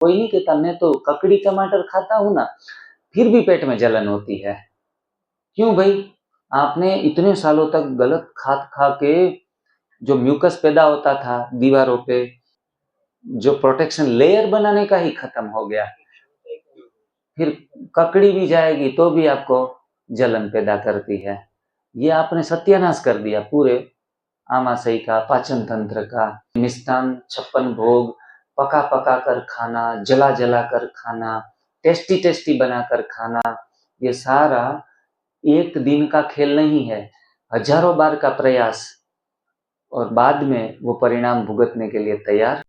कोई नहीं कहता मैं तो ककड़ी टमाटर खाता हूँ ना, फिर भी पेट में जलन होती है। क्यों भाई? आपने इतने सालों तक गलत खाद खा के जो म्यूकस पैदा होता था दीवारों पे, जो प्रोटेक्शन लेयर बनाने का ही खत्म हो गया। फिर ककड़ी भी जाएगी तो भी आपको जलन पैदा करती है। ये आपने सत्यानाश कर दिया पूरे आमाशय का, पाचन तंत्र का। मिष्टान 56 भोग पका पका कर खाना, जला जला कर खाना, टेस्टी टेस्टी बनाकर खाना, ये सारा एक दिन का खेल नहीं है, हजारों बार का प्रयास, और बाद में वो परिणाम भुगतने के लिए तैयार।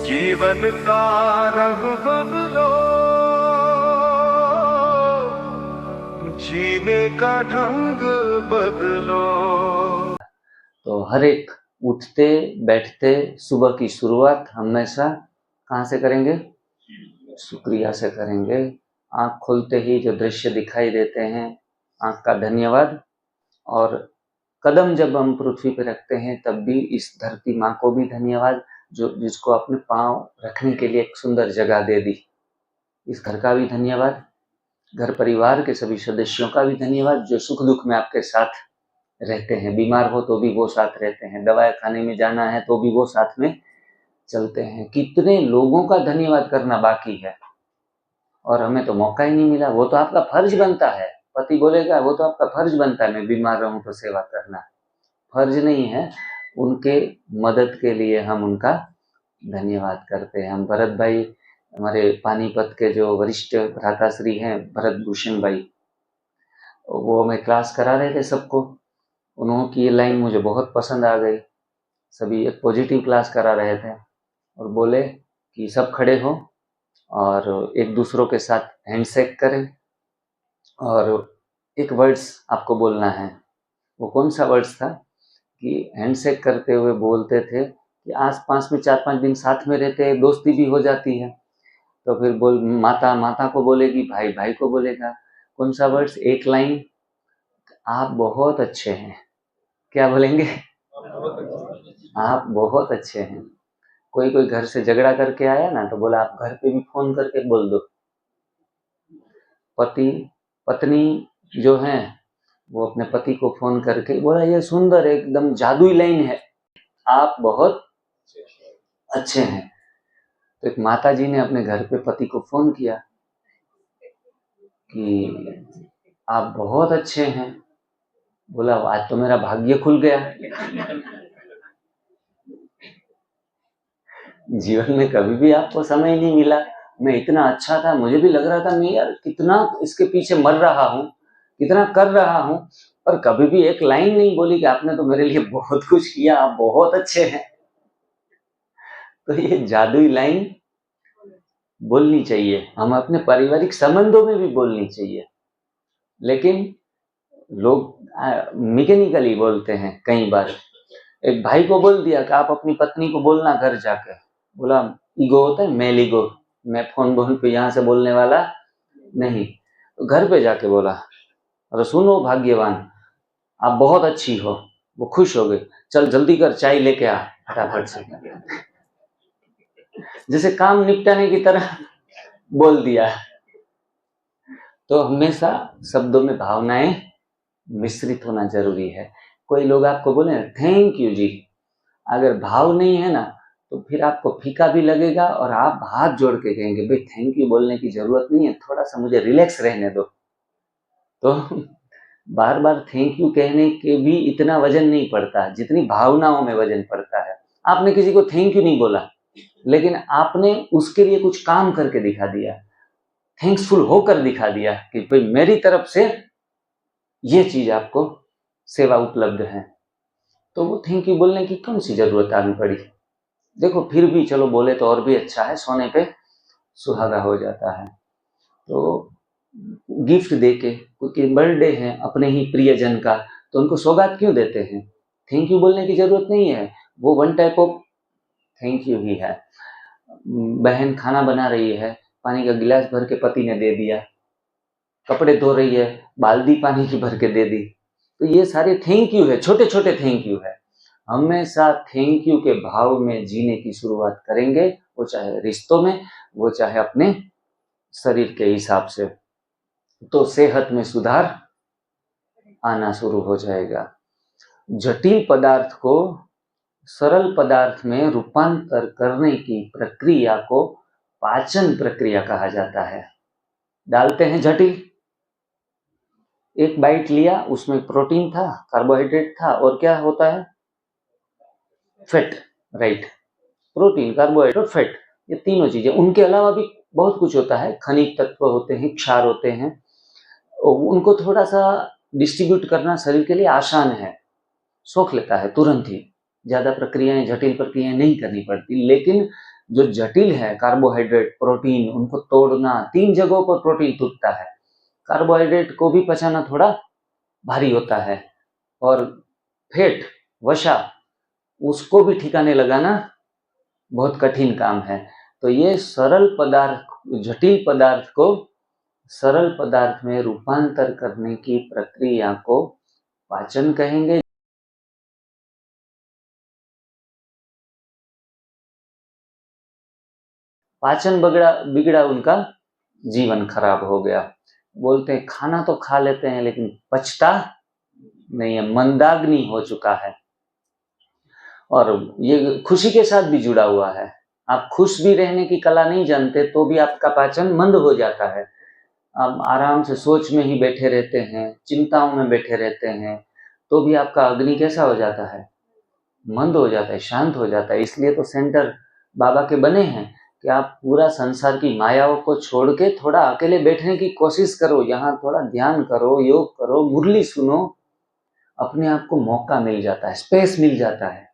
जीवन का रंग बदलो, जीने का ढंग बदलो। तो हर एक उठते बैठते सुबह की शुरुआत हमेशा कहाँ से करेंगे? शुक्रिया से करेंगे। आँख खोलते ही जो दृश्य दिखाई देते हैं, आँख का धन्यवाद। और कदम जब हम पृथ्वी पर रखते हैं तब भी इस धरती माँ को भी धन्यवाद, जो जिसको अपने पाँव रखने के लिए एक सुंदर जगह दे दी। इस घर का भी धन्यवाद, घर परिवार के सभी सदस्यों का भी धन्यवाद, जो सुख दुख में आपके साथ रहते हैं। बीमार हो तो भी वो साथ रहते हैं, दवाई खाने में जाना है तो भी वो साथ में चलते हैं। कितने लोगों का धन्यवाद करना बाकी है और हमें तो मौका ही नहीं मिला। वो तो आपका फर्ज बनता है, पति बोलेगा वो तो आपका फर्ज बनता है, मैं बीमार रहूं तो सेवा करना। फर्ज नहीं है, उनके मदद के लिए हम उनका धन्यवाद करते हैं। हम भरत भाई, हमारे पानीपत के जो वरिष्ठ भ्राताश्री हैं भरत भूषण भाई, वो हमें क्लास करा रहे थे सबको। उन्होंने ये लाइन मुझे बहुत पसंद आ गई। सभी एक पॉजिटिव क्लास करा रहे थे और बोले कि सब खड़े हो और एक दूसरों के साथ हैंडशेक करें और एक वर्ड्स आपको बोलना है। वो कौन सा वर्ड्स था कि हैंडशेक करते हुए बोलते थे कि आस पास में 4-5 दिन साथ में रहते हैं, दोस्ती भी हो जाती है। तो फिर बोल, माता माता को बोलेगी, भाई भाई को बोलेगा। कौन सा वर्ड्स? एक लाइन, आप बहुत अच्छे हैं। क्या बोलेंगे? आप बहुत अच्छे हैं। कोई कोई घर से झगड़ा करके आया ना तो बोला आप घर पे भी फोन करके बोल दो। पति पत्नी जो है वो अपने पति को फोन करके बोला, ये सुंदर एकदम जादुई लाइन है, आप बहुत अच्छे हैं। तो एक माता जी ने अपने घर पे पति को फोन किया कि आप बहुत अच्छे हैं। बोला आज तो मेरा भाग्य खुल गया। जीवन में कभी भी आपको समय नहीं मिला। मैं इतना अच्छा था, मुझे भी लग रहा था मैं यार कितना इसके पीछे मर रहा हूँ, कितना कर रहा हूँ, और कभी भी एक लाइन नहीं बोली कि आपने तो मेरे लिए बहुत कुछ किया, आप बहुत अच्छे हैं। तो ये जादुई लाइन बोलनी चाहिए, हम अपने पारिवारिक संबंधों में भी बोलनी चाहिए। लेकिन लोग मैकेनिकली बोलते हैं कई बार। एक भाई को बोल दिया कि आप अपनी पत्नी को बोलना घर जाके। बोला ईगो होता है, मेल ईगो, मैं फोन पे यहाँ से बोलने वाला नहीं। तो घर पे जाके बोला, अरे सुनो भाग्यवान, आप बहुत अच्छी हो। वो खुश हो गई, चल जल्दी कर चाय लेके आ फटाफट से। जैसे काम निपटाने की तरह बोल दिया। तो हमेशा शब्दों में भावनाएं मिश्रित होना जरूरी है। कोई लोग आपको बोले थैंक यू जी, अगर भाव नहीं है ना तो फिर आपको फीका भी लगेगा और आप हाथ जोड़ के कहेंगे भाई थैंक यू बोलने की जरूरत नहीं है, थोड़ा सा मुझे रिलैक्स रहने दो। तो बार बार थैंक यू कहने के भी इतना वजन नहीं पड़ता जितनी भावनाओं में वजन पड़ता है। आपने किसी को थैंक यू नहीं बोला, लेकिन आपने उसके लिए कुछ काम करके दिखा दिया, थैंक्सफुल होकर दिखा दिया कि भाई मेरी तरफ से ये चीज आपको सेवा उपलब्ध है। तो वो थैंक यू बोलने की कौन सी जरूरत आनी पड़ी? देखो फिर भी चलो बोले तो और भी अच्छा है, सोने पे सुहागा हो जाता है। तो गिफ्ट देके, क्योंकि बर्थडे है अपने ही प्रियजन का, तो उनको सौगात क्यों देते हैं? थैंक यू बोलने की जरूरत नहीं है, वो one type of thank you ही है। बहन खाना बना रही है, पानी का गिलास भर के पति ने दे दिया, कपड़े धो रही है, बाल्टी पानी की भर के दे दी। तो ये सारे थैंक यू है, छोटे छोटे थैंक यू है। हमेशा थैंक यू के भाव में जीने की शुरुआत करेंगे, वो चाहे रिश्तों में, वो चाहे अपने शरीर के हिसाब से, तो सेहत में सुधार आना शुरू हो जाएगा। जटिल पदार्थ को सरल पदार्थ में रूपांतर करने की प्रक्रिया को पाचन प्रक्रिया कहा जाता है। डालते हैं जटिल, एक बाइट लिया, उसमें प्रोटीन था, कार्बोहाइड्रेट था, और क्या होता है? Fat, right. प्रोटीन, कार्बोहाइड्रेट और फैट, ये तीनों चीजें। उनके अलावा भी बहुत कुछ होता है, खनिज तत्व होते हैं, क्षार होते हैं, उनको थोड़ा सा डिस्ट्रीब्यूट करना शरीर के लिए आसान है, सोख लेता है तुरंत ही, ज्यादा प्रक्रियाएं, जटिल प्रक्रियाएं नहीं करनी पड़ती। लेकिन जो जटिल है, कार्बोहाइड्रेट, प्रोटीन, उनको तोड़ना, 3 जगहों पर प्रोटीन टूटता है। कार्बोहाइड्रेट को भी पचाना थोड़ा भारी होता है, और फैट, वसा, उसको भी ठिकाने लगाना बहुत कठिन काम है। तो ये सरल पदार्थ, जटिल पदार्थ को सरल पदार्थ में रूपांतर करने की प्रक्रिया को पाचन कहेंगे। पाचन बिगड़ा, उनका जीवन खराब हो गया। बोलते हैं खाना तो खा लेते हैं लेकिन पचता नहीं है, मंदाग्नि हो चुका है। और ये खुशी के साथ भी जुड़ा हुआ है। आप खुश भी रहने की कला नहीं जानते तो भी आपका पाचन मंद हो जाता है। आप आराम से सोच में ही बैठे रहते हैं, चिंताओं में बैठे रहते हैं, तो भी आपका अग्नि कैसा हो जाता है? मंद हो जाता है, शांत हो जाता है। इसलिए तो सेंटर बाबा के बने हैं कि आप पूरा संसार की मायाओं को छोड़ के थोड़ा अकेले बैठने की कोशिश करो, यहाँ थोड़ा ध्यान करो, योग करो, मुरली सुनो, अपने आप को मौका मिल जाता है, स्पेस मिल जाता है।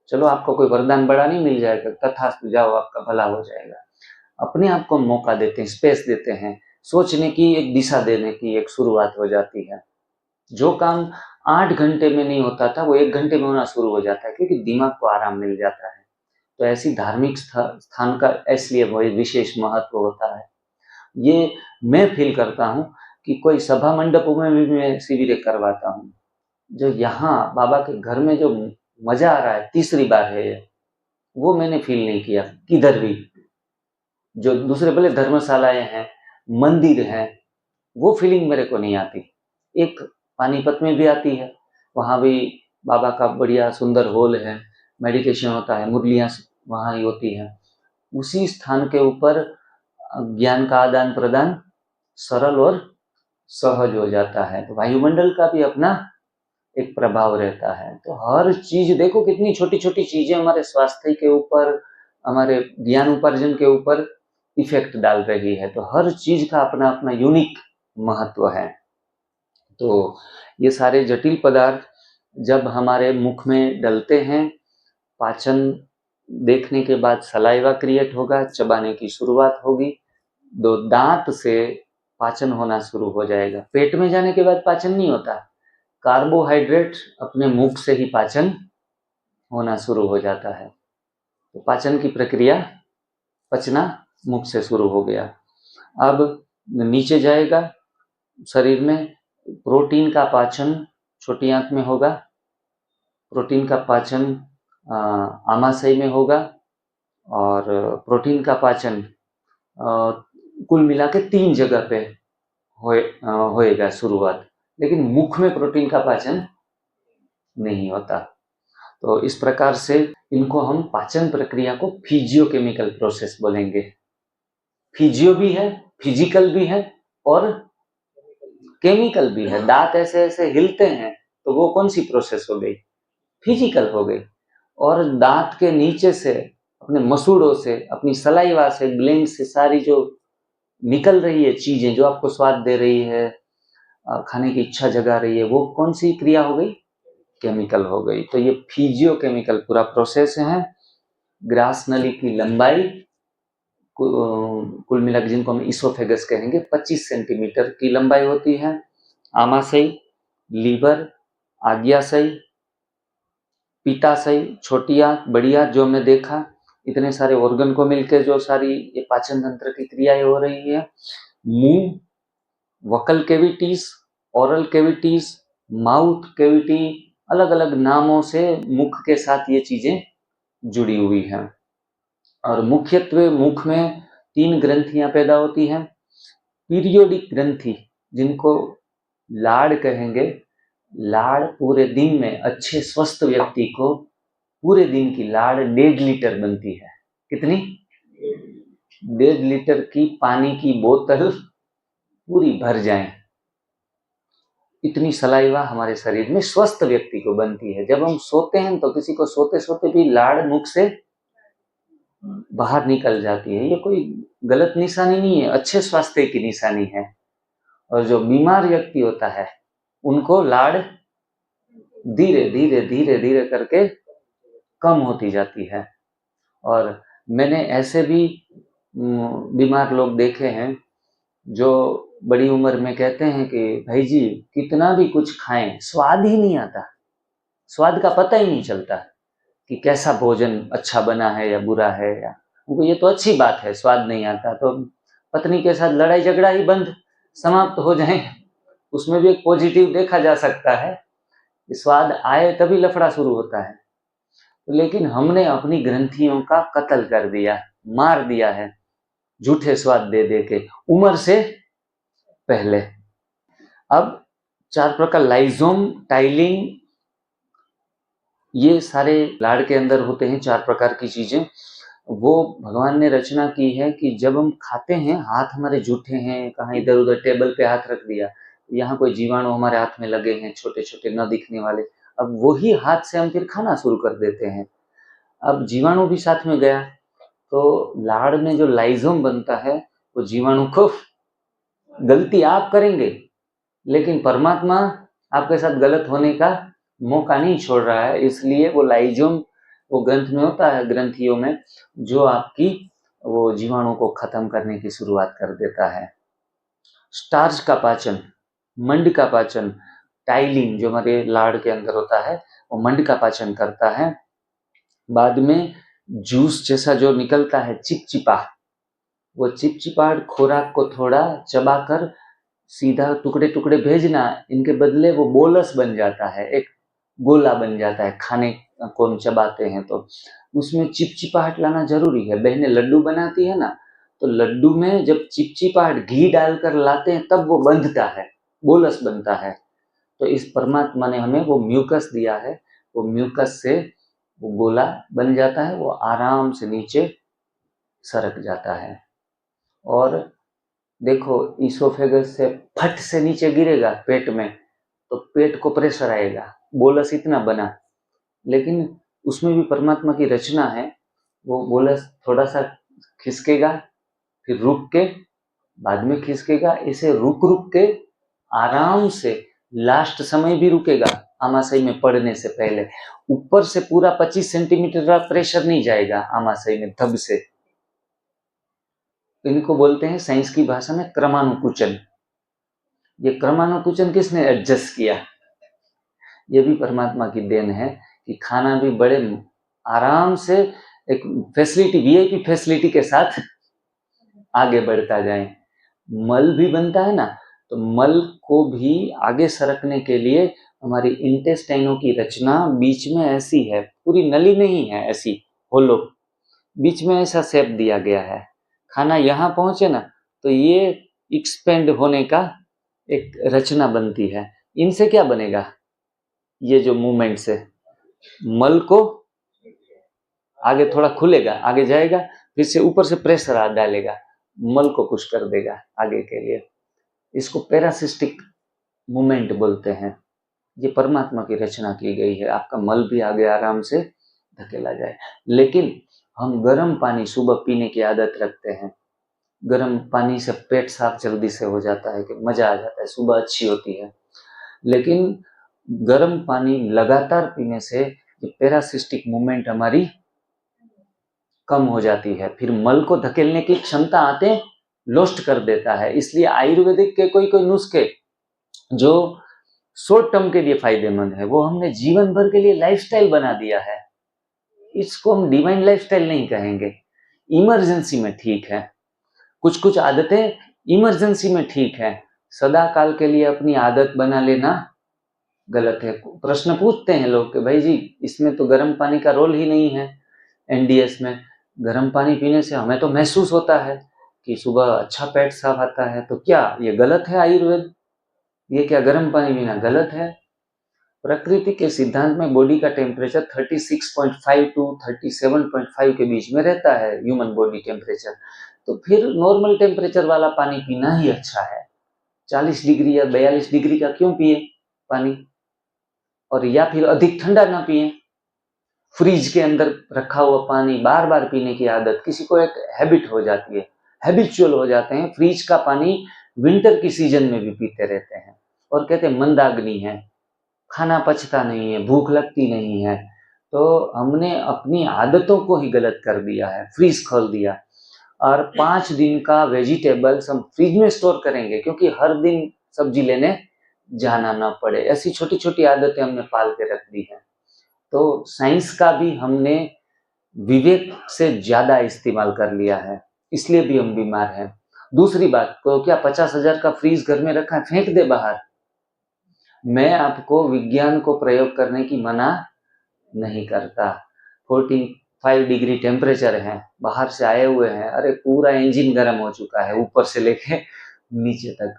चलो आपको कोई वरदान बड़ा नहीं मिल जाएगा, तथास्तु, जाओ आपका भला हो जाएगा। अपने आप को मौका देते हैं, स्पेस देते हैं, सोचने की एक दिशा देने की एक शुरुआत हो जाती है। जो काम 8 घंटे में नहीं होता था वो 1 घंटे में होना शुरू हो जाता है, क्योंकि दिमाग को आराम मिल जाता है। तो ऐसी धार्मिक स्थान का इसलिए विशेष महत्व होता है। ये मैं फील करता हूँ कि कोई सभा मंडपों में भी मैं शिविर करवाता हूँ। जो यहाँ बाबा के घर में जो मजा आ रहा है, तीसरी बार है ये, वो मैंने फील नहीं किया किधर भी। जो दूसरे भले धर्मशालाएं हैं, मंदिर हैं, वो फीलिंग मेरे को नहीं आती। एक पानीपत में भी आती है, वहाँ भी बाबा का बढ़िया सुंदर हॉल है, मेडिटेशन होता है, मुरलियाँ वहाँ ही होती हैं। उसी स्थान के ऊपर ज्ञान का आदान प्रदान सरल और सहज हो जाता है। तो वायुमंडल का भी अपना एक प्रभाव रहता है। तो हर चीज देखो, कितनी छोटी छोटी चीजें हमारे स्वास्थ्य के ऊपर, हमारे ज्ञान उपार्जन के ऊपर इफेक्ट डाल रही है। तो हर चीज का अपना अपना यूनिक महत्व है। तो ये सारे जटिल पदार्थ जब हमारे मुख में डलते हैं, पाचन देखने के बाद सलाइवा क्रिएट होगा, चबाने की शुरुआत होगी, दो दांत से पाचन होना शुरू हो जाएगा। पेट में जाने के बाद पाचन नहीं होता, कार्बोहाइड्रेट अपने मुख से ही पाचन होना शुरू हो जाता है। तो पाचन की प्रक्रिया, पचना मुख से शुरू हो गया। अब नीचे जाएगा शरीर में, प्रोटीन का पाचन छोटी आंत में होगा, प्रोटीन का पाचन आमाशय में होगा, और प्रोटीन का पाचन कुल मिला के 3 जगह पे होएगा शुरुआत। लेकिन मुख में प्रोटीन का पाचन नहीं होता। तो इस प्रकार से इनको हम पाचन प्रक्रिया को फिजियोकेमिकल प्रोसेस बोलेंगे। फिजियो भी है, फिजिकल भी है, और केमिकल भी है। दांत ऐसे ऐसे हिलते हैं तो वो कौन सी प्रोसेस हो गई? फिजिकल हो गई। और दांत के नीचे से, अपने मसूड़ों से, अपनी सलाइवा से, ग्लैंड से सारी जो निकल रही है चीजें, जो आपको स्वाद दे रही है, खाने की इच्छा जगा रही है, वो कौन सी क्रिया हो गई? केमिकल हो गई। तो ये फिजियोकेमिकल पूरा प्रोसेस है। ग्रास नली की लंबाई कुल मिलाकर, जिनको हम इसोफेगस कहेंगे, 25 सेंटीमीटर की लंबाई होती है। आमाशय, लीवर, आग्याशय, पित्ताशय, छोटी आंत, बड़ी आंत, जो हमने देखा, इतने सारे ऑर्गन को मिलकर जो सारी ये पाचन तंत्र की क्रियाएं हो रही है। मुंह, vocal cavities, oral cavities, mouth cavity, अलग अलग नामों से मुख के साथ ये चीजें जुड़ी हुई हैं। और मुख्यत्वे मुख में 3 ग्रंथियां पैदा होती हैं। पीरियोडिक ग्रंथि, जिनको लाड़ कहेंगे, लाड़ पूरे दिन में अच्छे स्वस्थ व्यक्ति को पूरे दिन की लाड़ 1.5 लीटर बनती है। कितनी? 1.5 लीटर की पानी की बोतल पूरी भर जाए, इतनी सलाइवा हमारे शरीर में स्वस्थ व्यक्ति को बनती है। जब हम सोते हैं तो किसी को सोते सोते भी लाड़ मुख से बाहर निकल जाती है, ये कोई गलत निशानी नहीं है, अच्छे स्वास्थ्य की निशानी है। और जो बीमार व्यक्ति होता है उनको लाड़ धीरे धीरे धीरे धीरे करके कम होती जाती है। और मैंने ऐसे भी बीमार लोग देखे हैं जो बड़ी उम्र में कहते हैं कि भाई जी कितना भी कुछ खाएं स्वाद ही नहीं आता, स्वाद का पता ही नहीं चलता कि कैसा भोजन अच्छा बना है या बुरा है। या उनको ये तो अच्छी बात है, स्वाद नहीं आता तो पत्नी के साथ लड़ाई झगड़ा ही बंद, समाप्त हो जाए, उसमें भी एक पॉजिटिव देखा जा सकता है कि स्वाद आए तभी लफड़ा शुरू होता है। लेकिन हमने अपनी ग्रंथियों का कत्ल कर दिया, मार दिया है झूठे स्वाद दे दे के उम्र से पहले। अब 4 प्रकार लाइजोम, टाइलिन, ये सारे लाड़ के अंदर होते हैं 4 प्रकार की चीजें। वो भगवान ने रचना की है कि जब हम खाते हैं, हाथ हमारे जूठे हैं, कहाँ इधर उधर टेबल पे हाथ रख दिया, यहाँ कोई जीवाणु हमारे हाथ में लगे हैं छोटे छोटे न दिखने वाले, अब वही हाथ से हम फिर खाना शुरू कर देते हैं। अब जीवाणु भी साथ में गया तो लाड़ में जो लाइजोम बनता है वो जीवाणु को, गलती आप करेंगे लेकिन परमात्मा आपके साथ गलत होने का मौका नहीं छोड़ रहा है, इसलिए वो लाइजोम वो ग्रंथ में होता है, ग्रंथियों में, जो आपकी वो जीवाणु को खत्म करने की शुरुआत कर देता है। स्टार्च का पाचन, मंड का पाचन, टाइलिन जो हमारे लाड़ के अंदर होता है वो मंड का पाचन करता है। बाद में जूस जैसा जो निकलता है चिपचिपा, वो चिपचिपाहट खोराक को थोड़ा चबाकर सीधा टुकड़े टुकड़े भेजना, इनके बदले वो बोलस बन जाता है, एक गोला बन जाता है। खाने को हम चबाते हैं तो उसमें चिपचिपाहट लाना जरूरी है। बहनें लड्डू बनाती है ना, तो लड्डू में जब चिपचिपाहट घी डालकर लाते हैं तब वो बंधता है, बोलस बनता है। तो इस परमात्मा ने हमें वो म्यूकस दिया है, वो म्यूकस से वो गोला बन जाता है, वो आराम से नीचे सरक जाता है। और देखो ईसोफेगस से फट से नीचे गिरेगा पेट में तो पेट को प्रेशर आएगा, बोलस इतना बना, लेकिन उसमें भी परमात्मा की रचना है, वो बोलस थोड़ा सा खिसकेगा फिर रुक के बाद में खिसकेगा, इसे रुक रुक के आराम से लास्ट समय भी रुकेगा आमाशय में पड़ने से पहले। ऊपर से पूरा 25 सेंटीमीटर का प्रेशर नहीं जाएगा आमाशय में धब से। इनको बोलते हैं साइंस की भाषा में क्रमानुकुचन। ये क्रमानुकुचन किसने एडजस्ट किया? ये भी परमात्मा की देन है कि खाना भी बड़े आराम से एक फैसिलिटी, वीआईपी फैसिलिटी के साथ आगे बढ़ता जाए। मल भी बनता है ना, तो मल को भी आगे सरकने के लिए हमारी इंटेस्टाइनों की रचना बीच में ऐसी है, पूरी नली नहीं है, ऐसी होलो, बीच में ऐसा शेप दिया गया है। खाना यहाँ पहुंचे ना तो ये एक्सपेंड होने का एक रचना बनती है। इनसे क्या बनेगा? ये जो मूवमेंट से मल को आगे थोड़ा खुलेगा, आगे जाएगा, फिर से ऊपर से प्रेशर आ डालेगा, मल को पुश कर देगा आगे के लिए। इसको पैरासिस्टिक मूवमेंट बोलते हैं। ये परमात्मा की रचना की गई है, आपका मल भी आगे आराम से धकेला जाए। लेकिन हम गर्म पानी सुबह पीने की आदत रखते हैं, गर्म पानी से पेट साफ जल्दी से हो जाता है कि मजा आ जाता है, सुबह अच्छी होती है। लेकिन गर्म पानी लगातार पीने से ये पैरासिस्टिक मूवमेंट हमारी कम हो जाती है, फिर मल को धकेलने की क्षमता आते लोस्ट कर देता है। इसलिए आयुर्वेदिक के कोई कोई नुस्खे जो शॉर्ट टर्म के लिए फायदेमंद है, वो हमने जीवन भर के लिए लाइफस्टाइल बना दिया है। इसको हम डिवाइन लाइफस्टाइल नहीं कहेंगे, इमरजेंसी में ठीक है। कुछ कुछ आदतें इमरजेंसी में ठीक है, सदा काल के लिए अपनी आदत बना लेना गलत है। प्रश्न पूछते हैं लोग कि भाई जी इसमें तो गर्म पानी का रोल ही नहीं है, एनडीएस में गर्म पानी पीने से हमें तो महसूस होता है, कि सुबह अच्छा पेट साफ आता है, तो क्या ये गलत है आयुर्वेद? ये क्या गर्म पानी पीना गलत है? प्रकृति के सिद्धांत में बॉडी का टेम्परेचर 36.5 टू 37.5 के बीच में रहता है, ह्यूमन बॉडी टेम्परेचर। तो फिर नॉर्मल टेम्परेचर वाला पानी पीना ही अच्छा है। 40 डिग्री या 42 डिग्री का क्यों पिए पानी? और या फिर अधिक ठंडा ना पिए। फ्रिज के अंदर रखा हुआ पानी बार बार पीने की आदत किसी को एक हैबिट हो जाती है, हैबिचुअल हो जाते हैं। फ्रिज का पानी विंटर की सीजन में भी पीते रहते हैं और कहते हैं मंदाग्नि है, खाना पचता नहीं है, भूख लगती नहीं है। तो हमने अपनी आदतों को ही गलत कर दिया है, फ्रीज खोल दिया। और 5 दिन का वेजिटेबल्स हम फ्रिज में स्टोर करेंगे क्योंकि हर दिन सब्जी लेने जाना ना पड़े। ऐसी छोटी छोटी आदतें हमने पाल के रख दी हैं। तो साइंस का भी हमने विवेक से ज्यादा इस्तेमाल कर लिया है, इसलिए भी हम बीमार हैं। दूसरी बात को, क्या 50,000 का फ्रीज घर में रखा है, फेंक दे बाहर। मैं आपको विज्ञान को प्रयोग करने की मना नहीं करता। 45 डिग्री टेम्परेचर है, बाहर से आए हुए हैं, अरे पूरा इंजन गर्म हो चुका है ऊपर से लेके नीचे तक।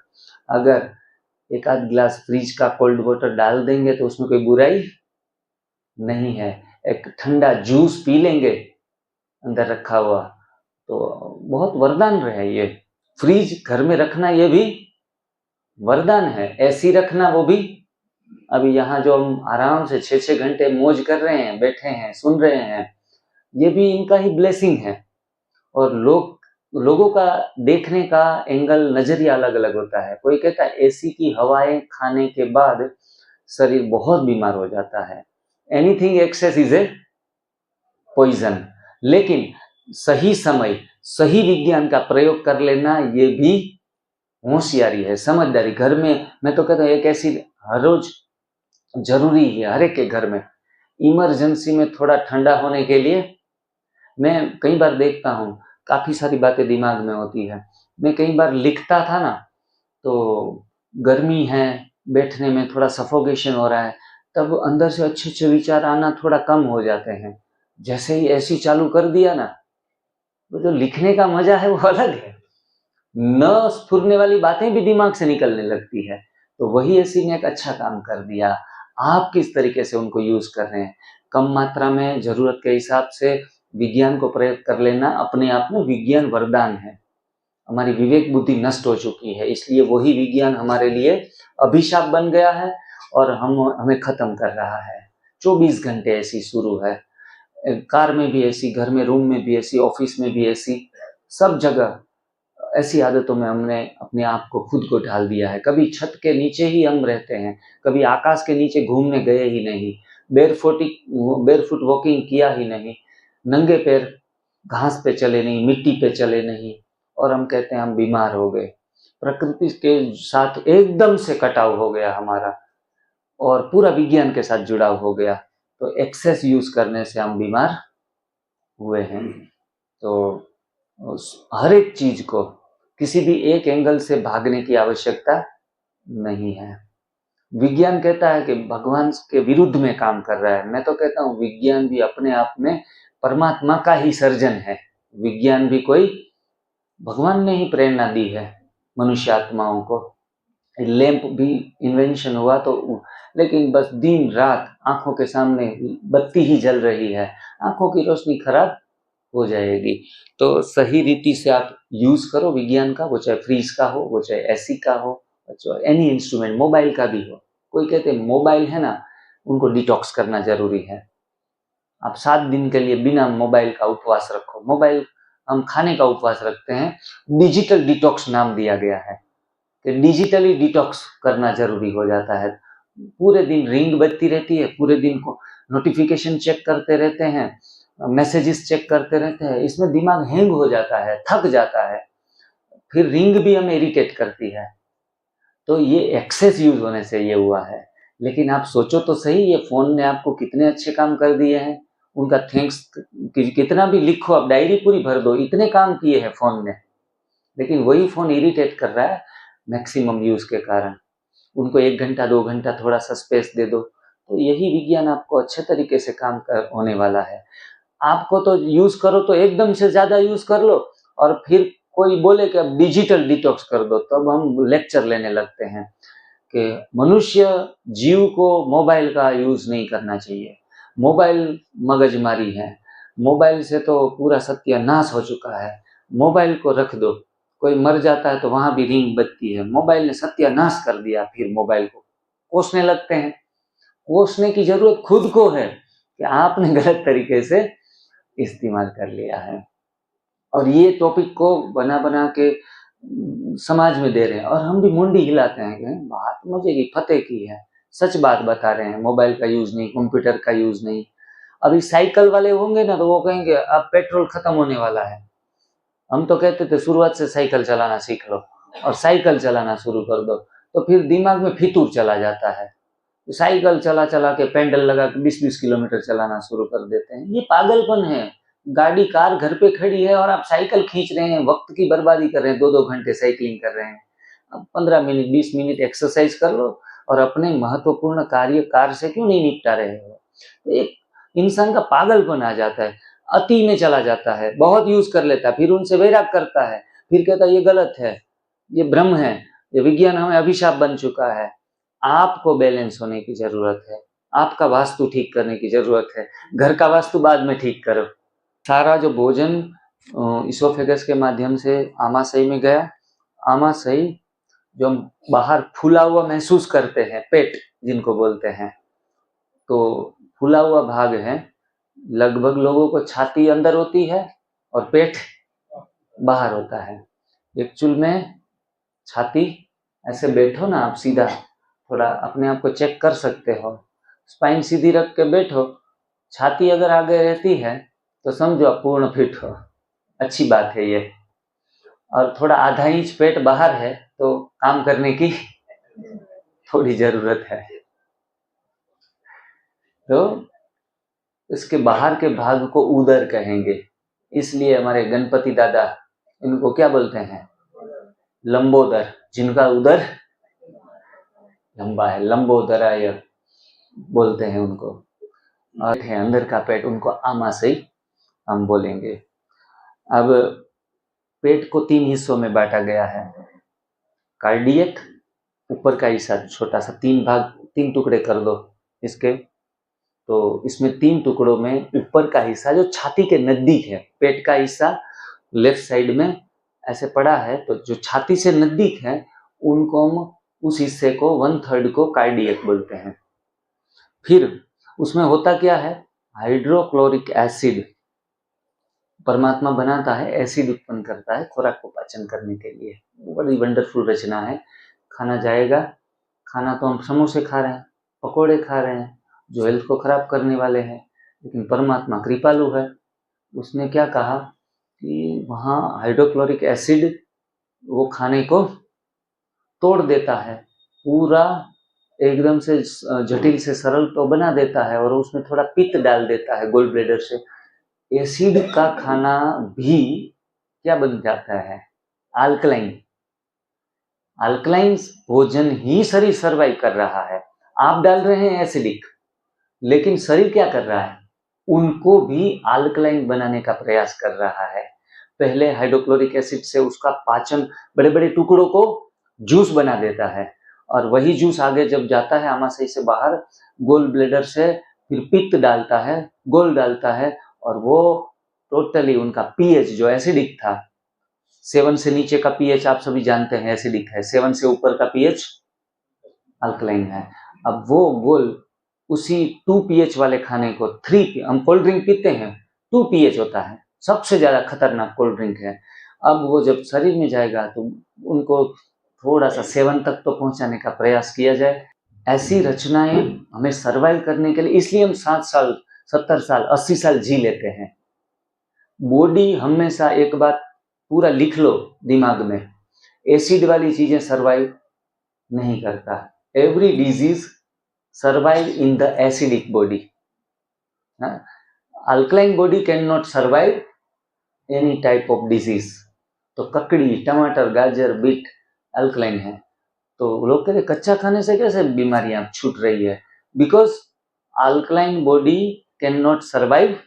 अगर एक आध गिलास फ्रिज का कोल्ड वाटर डाल देंगे तो उसमें कोई बुराई नहीं है। एक ठंडा जूस पी लेंगे अंदर रखा हुआ तो बहुत वरदान रहे। ये फ्रिज घर में रखना ये भी वरदान है। एसी रखना वो भी। अभी यहाँ जो हम आराम से 6-6 घंटे मौज कर रहे हैं, बैठे हैं, सुन रहे हैं, ये भी इनका ही ब्लेसिंग है। और लोगों का देखने का एंगल, नजरिया अलग अलग होता है। कोई कहता है एसी की हवाएं खाने के बाद शरीर बहुत बीमार हो जाता है, anything excess is a poison. लेकिन सही समय, सही विज्ञान का प्रयोग कर लेना ये भी होशियारी है, समझदारी। घर में मैं तो कहता हूँ एक ऐसी हर रोज जरूरी है हर एक के घर में। इमरजेंसी में थोड़ा ठंडा होने के लिए मैं कई बार देखता हूँ, काफी सारी बातें दिमाग में होती है। मैं कई बार लिखता था ना, तो गर्मी है, बैठने में थोड़ा सफोकेशन हो रहा है, तब अंदर से अच्छे अच्छे विचार आना थोड़ा कम हो जाते हैं। जैसे ही एसी चालू कर दिया ना, तो जो लिखने का मजा है वो अलग है। न स्फुरने वाली बातें भी दिमाग से निकलने लगती है। तो वही एसी ने एक अच्छा काम कर दिया। आप किस तरीके से उनको यूज कर रहे हैं? कम मात्रा में, जरूरत के हिसाब से विज्ञान को प्रयोग कर लेना अपने आप में विज्ञान वरदान है। हमारी विवेक बुद्धि नष्ट हो चुकी है, इसलिए वही विज्ञान हमारे लिए अभिशाप बन गया है और हमें खत्म कर रहा है। 24 घंटे ऐसी शुरू है, कार में भी ऐसी, घर में रूम में भी ऐसी, ऑफिस में भी ऐसी, सब जगह ऐसी आदतों में हमने अपने आप को खुद को ढाल दिया है। कभी छत के नीचे ही हम रहते हैं, कभी आकाश के नीचे घूमने गए ही नहीं, बेरफुट वॉकिंग किया ही नहीं, नंगे पैर घास पे चले नहीं, मिट्टी पे चले नहीं, और हम कहते हैं हम बीमार हो गए। प्रकृति के साथ एकदम से कटाव हो गया हमारा और पूरा विज्ञान के साथ जुड़ाव हो गया। तो एक्सेस यूज करने से हम बीमार हुए हैं। तो हर एक चीज को किसी भी एक एंगल से भागने की आवश्यकता नहीं है। विज्ञान कहता है कि भगवान के विरुद्ध में काम कर रहा है। मैं तो कहता हूँ विज्ञान भी अपने आप में परमात्मा का ही सर्जन है। विज्ञान भी कोई भगवान ने ही प्रेरणा दी है मनुष्य आत्माओं को। लैंप भी इन्वेंशन हुआ तो, लेकिन बस दिन रात आंखों के सामने बत्ती ही जल रही है, आंखों की रोशनी खराब हो जाएगी। तो सही रीति से आप यूज करो विज्ञान का, वो चाहे फ्रीज का हो, वो चाहे एसी का हो, चाहे एनी इंस्ट्रूमेंट, मोबाइल का भी हो। कोई कहते हैं मोबाइल है ना, उनको डिटॉक्स करना जरूरी है। आप 7 दिन के लिए बिना मोबाइल का उपवास रखो। मोबाइल हम खाने का उपवास रखते हैं, डिजिटल डिटॉक्स नाम दिया गया है कि डिजिटली डिटॉक्स करना जरूरी हो जाता है। पूरे दिन रिंग बजती रहती है, पूरे दिन को नोटिफिकेशन चेक करते रहते हैं, मैसेजेस चेक करते रहते हैं, इसमें दिमाग हैंग हो जाता है, थक जाता है, फिर रिंग भी हमें इरिटेट करती है। तो ये एक्सेस यूज होने से ये हुआ है। लेकिन आप सोचो तो सही, ये फोन ने आपको कितने अच्छे काम कर दिए हैं, उनका थैंक्स कितना भी लिखो, आप डायरी पूरी भर दो, इतने काम किए हैं फोन ने। लेकिन वही फोन इरिटेट कर रहा है मैक्सिमम यूज के कारण। उनको 1 घंटा 2 घंटा थोड़ा सा स्पेस दे दो, तो यही विज्ञान आपको अच्छे तरीके से काम होने वाला है। आपको तो यूज करो तो एकदम से ज्यादा यूज कर लो और फिर कोई बोले कि अब डिजिटल डिटॉक्स कर दो, तब हम लेक्चर लेने लगते हैं कि मनुष्य जीव को मोबाइल का यूज नहीं करना चाहिए, मोबाइल मगजमारी है, मोबाइल से तो पूरा सत्यानाश हो चुका है, मोबाइल को रख दो। कोई मर जाता है तो वहां भी रिंग बजती है, मोबाइल ने सत्यानाश कर दिया। फिर मोबाइल को कोसने लगते हैं। कोसने की जरूरत खुद को है कि आपने गलत तरीके से इस्तेमाल कर लिया है। और ये टॉपिक को बना बना के समाज में दे रहे हैं और हम भी मुंडी हिलाते हैं कि बात मुझे की फतेह की है, सच बात बता रहे हैं। मोबाइल का यूज नहीं, कंप्यूटर का यूज नहीं। अभी साइकिल वाले होंगे ना तो वो कहेंगे अब पेट्रोल खत्म होने वाला है। हम तो कहते थे शुरुआत से साइकिल चलाना सीख लो और साइकिल चलाना शुरू कर दो, तो फिर दिमाग में फितूर चला जाता है। साइकिल चला चला के पेंडल लगा के 20-20 किलोमीटर चलाना शुरू कर देते हैं। ये पागलपन है। गाड़ी कार घर पे खड़ी है और आप साइकिल खींच रहे हैं, वक्त की बर्बादी कर रहे हैं, 2-2 घंटे साइकिलिंग कर रहे हैं। अब 15 मिनट 20 मिनट एक्सरसाइज कर लो और अपने महत्वपूर्ण कार्य कार से क्यों नहीं निपटा रहे हो। एक इंसान का पागलपन आ जाता है, अति में चला जाता है, बहुत यूज कर लेता है, फिर उनसे वैराग करता है, फिर कहता है ये गलत है, ये भ्रम है, ये विज्ञान हमें अभिशाप बन चुका है। आपको बैलेंस होने की जरूरत है, आपका वास्तु ठीक करने की जरूरत है। घर का वास्तु बाद में ठीक करो। सारा जो भोजन इसोफेगस के माध्यम से आमाशय में गया, आमाशय जो हम बाहर फूला हुआ महसूस करते हैं, पेट जिनको बोलते हैं, तो फूला हुआ भाग है। लगभग लोगों को छाती अंदर होती है और पेट बाहर होता है। एक्चुअल में छाती, ऐसे बैठो ना आप सीधा, थोड़ा अपने आप को चेक कर सकते हो, स्पाइन सीधी रख के बैठो, छाती अगर आगे रहती है तो समझो आप पूर्ण फिट हो, अच्छी बात है ये। और थोड़ा आधा इंच पेट बाहर है तो काम करने की थोड़ी जरूरत है। तो इसके बाहर के भाग को उदर कहेंगे, इसलिए हमारे गणपति दादा इनको क्या बोलते हैं, लंबोदर। जिनका उदर लंबा है, लंबोदराय बोलते हैं उनको। और है अंदर का पेट, उनको आमाशय हम बोलेंगे। अब पेट को 3 हिस्सों में बांटा गया है। कार्डियक, ऊपर का हिस्सा छोटा सा, 3 भाग, 3 टुकड़े कर दो इसके, तो इसमें 3 टुकड़ों में ऊपर का हिस्सा जो छाती के नजदीक है, पेट का हिस्सा लेफ्ट साइड में ऐसे पड़ा है, तो जो छाती से नजदीक है उनको हम उस हिस्से को 1/3 को कार्डियक बोलते हैं। फिर उसमें होता क्या है, हाइड्रोक्लोरिक एसिड परमात्मा बनाता है, एसिड उत्पन्न करता है खुराक को पाचन करने के लिए। बड़ी वंडरफुल रचना है। खाना जाएगा, खाना तो हम समोसे खा रहे हैं, पकोड़े खा रहे हैं, जो हेल्थ को खराब करने वाले हैं, लेकिन परमात्मा कृपालु है। उसने क्या कहा कि वहाँ हाइड्रोक्लोरिक एसिड वो खाने को तोड़ देता है, पूरा एकदम से जटिल से सरल तो बना देता है, और उसमें थोड़ा पित्त डाल देता है गोल ब्लेडर से। एसिड का खाना भी क्या बन जाता है, अल्कलाइन। अल्कलाइन भोजन ही शरीर सर्वाइव कर रहा है। आप डाल रहे हैं एसिडिक, लेकिन शरीर क्या कर रहा है, उनको भी अल्कलाइन बनाने का प्रयास कर रहा है। पहले हाइड्रोक्लोरिक एसिड से उसका पाचन बड़े बड़े टुकड़ों को जूस बना देता है, और वही जूस आगे जब जाता है आमाशय से बाहर गोल ब्लेडर से, फिर पित्त डालता है, गोल डालता है, और वो टोटली उनका पीएच जो एसिडिक था, 7 से नीचे का पीएच आप सभी जानते हैं एसिडिक है, 7 से ऊपर का पीएच अल्कलाइन है। अब वो गोल उसी 2 पीएच वाले खाने को 3, हम कोल्ड ड्रिंक पीते हैं, 2 पीएच होता है, सबसे ज्यादा खतरनाक कोल्ड ड्रिंक है। अब वो जब शरीर में जाएगा तो उनको थोड़ा सा 7 तक तो पहुंचाने का प्रयास किया जाए। ऐसी रचनाएं हमें सर्वाइव करने के लिए, इसलिए हम 60 साल 70 साल 80 साल जी लेते हैं। बॉडी हमेशा, एक बात पूरा लिख लो दिमाग में, एसिड वाली चीजें सर्वाइव नहीं करता। Every disease survive in the acidic body. Alkaline body can not survive any type of disease. तो ककड़ी, टमाटर, गाजर, बीट अल्कलाइन है। तो लोग कहते कच्चा खाने से कैसे बीमारियां छूट रही है, because alkaline body can not survive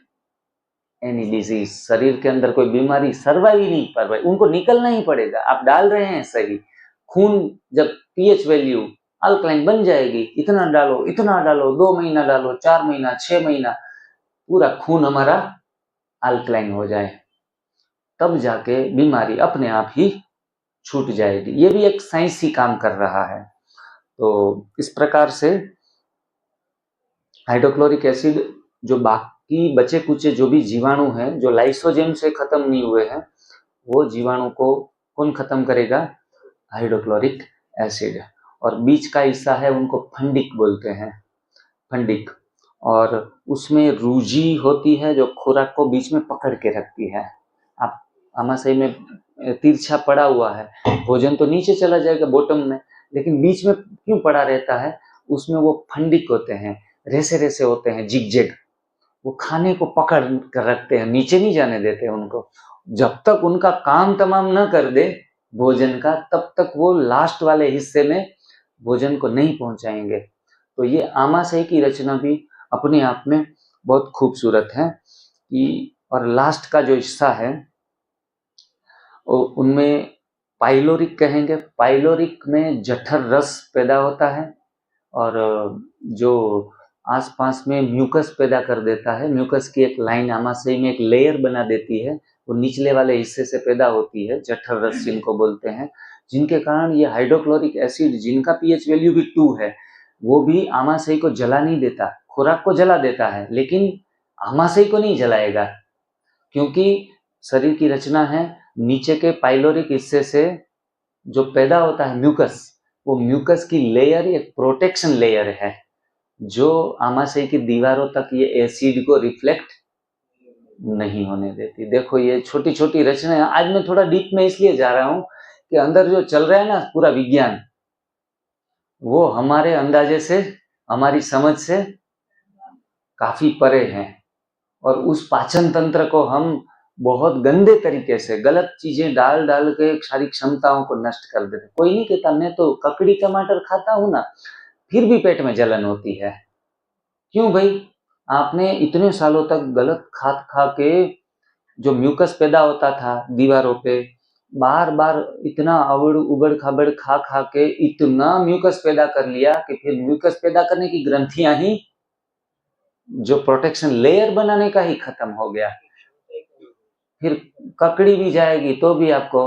any disease, शरीर के अंदर कोई बीमारी सर्वाइव ही नहीं कर पाई, उनको निकलना ही पड़ेगा। आप डाल रहे हैं सही, खून जब पीएच वैल्यू अल्कलाइन बन जाएगी, इतना डालो, 2 महीना डालो, 4 महीना, 6 महीना, पूरा खून हमारा अल्कलाइन हो जाए, तब जाके बीमारी अपने आप ही छूट जाएगी। ये भी एक साइंस ही काम कर रहा है। तो इस प्रकार से हाइड्रोक्लोरिक एसिड जो बाकी बचे कुचे जो भी जीवाणु हैं, जो लाइसोजेम से खत्म नहीं हुए हैं, वो जीवाणु को कौन खत्म करेगा? Hydrochloric acid. और बीच का हिस्सा है उनको फंडिक बोलते हैं, फंडिक। और उसमें रूजी होती है जो खुराक को बीच में पकड़ के रखती है। आप आमाशय में तिरछा पड़ा हुआ है, भोजन तो नीचे चला जाएगा बॉटम में, लेकिन बीच में क्यों पड़ा रहता है? उसमें वो फंडिक होते हैं, रेसे रेसे होते हैं, जिगजैग, वो खाने को पकड़ कर रखते हैं, नीचे नहीं जाने देते उनको। जब तक उनका काम तमाम न कर दे भोजन का, तब तक वो लास्ट वाले हिस्से में भोजन को नहीं पहुंचाएंगे। तो ये आमाशय की रचना भी अपने आप में बहुत खूबसूरत है कि, और लास्ट का जो हिस्सा है उनमें पाइलोरिक कहेंगे। पाइलोरिक में जठर रस पैदा होता है और जो आसपास में म्यूकस पैदा कर देता है। म्यूकस की एक लाइन आमाशय में एक लेयर बना देती है, वो निचले वाले हिस्से से पैदा होती है, जठर रस जिनको बोलते हैं, जिनके कारण ये हाइड्रोक्लोरिक एसिड, जिनका पीएच वैल्यू भी 2 है, वो भी आमाशय को जला नहीं देता। खुराक को जला देता है लेकिन आमाशय को नहीं जलाएगा, क्योंकि शरीर की रचना है, नीचे के पाइलोरिक हिस्से से जो पैदा होता है म्यूकस, वो म्यूकस की लेयर एक प्रोटेक्शन लेयर है जो आमाशय की दीवारों तक ये एसिड को रिफ्लेक्ट नहीं होने देती। देखो ये छोटी छोटी रचनाएं, आज मैं थोड़ा डीप में इसलिए जा रहा हूं कि अंदर जो चल रहा है ना पूरा विज्ञान, वो हमारे अंदाजे से, हमारी समझ से काफी परे है। और उस पाचन तंत्र को हम बहुत गंदे तरीके से गलत चीजें डाल डाल के सारी क्षमताओं को नष्ट कर देते। कोई नहीं कहता, मैं तो ककड़ी टमाटर खाता हूं ना, फिर भी पेट में जलन होती है। क्यों भाई? आपने इतने सालों तक गलत खाद खा के जो म्यूकस पैदा होता था दीवारों पे, बार बार इतना अवड़ उबड़ खाबड़ खा खा के इतना म्यूकस पैदा कर लिया कि फिर म्यूकस पैदा करने की ग्रंथियां ही, जो प्रोटेक्शन लेयर बनाने का ही खत्म हो गया। फिर ककड़ी भी जाएगी तो भी आपको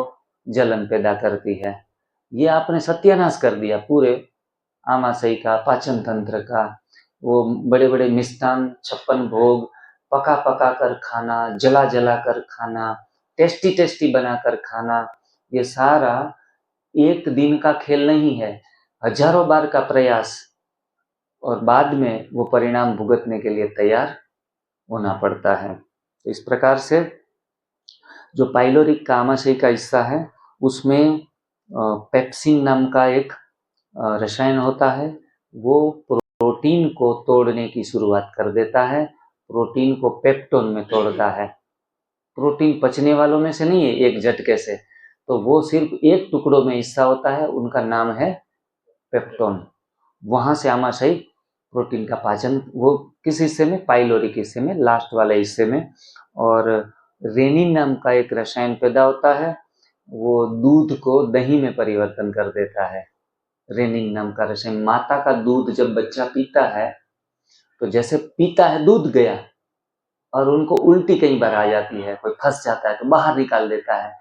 जलन पैदा करती है। ये आपने सत्यानाश कर दिया पूरे आमाशय का, पाचन तंत्र का। वो बड़े बड़े मिष्टान, 56 भोग, पका पका कर खाना, जला जला कर खाना, टेस्टी टेस्टी बनाकर खाना, ये सारा एक दिन का खेल नहीं है, हजारों बार का प्रयास, और बाद में वो परिणाम भुगतने के लिए तैयार होना पड़ता है। तो इस प्रकार से जो पाइलोरिक का आमाशय का हिस्सा है, उसमें पेप्सिन नाम का एक रसायन होता है, वो प्रोटीन को तोड़ने की शुरुआत कर देता है, प्रोटीन को पेप्टोन में तोड़ता है। प्रोटीन पचने वालों में से नहीं है एक झटके से, तो वो सिर्फ एक टुकड़ों में हिस्सा होता है, उनका नाम है पेप्टोन। वहां से आमाशय प्रोटीन का पाचन, वो किस हिस्से में? पाइलोरिक हिस्से में, लास्ट वाले हिस्से में। और रेनिन नाम का एक रसायन पैदा होता है, वो दूध को दही में परिवर्तन कर देता है। रेनिन नाम का रसायन, माता का दूध जब बच्चा पीता है, तो जैसे पीता है दूध गया, और उनको उल्टी कई बार आ जाती है, कोई फंस जाता है तो बाहर निकाल देता है,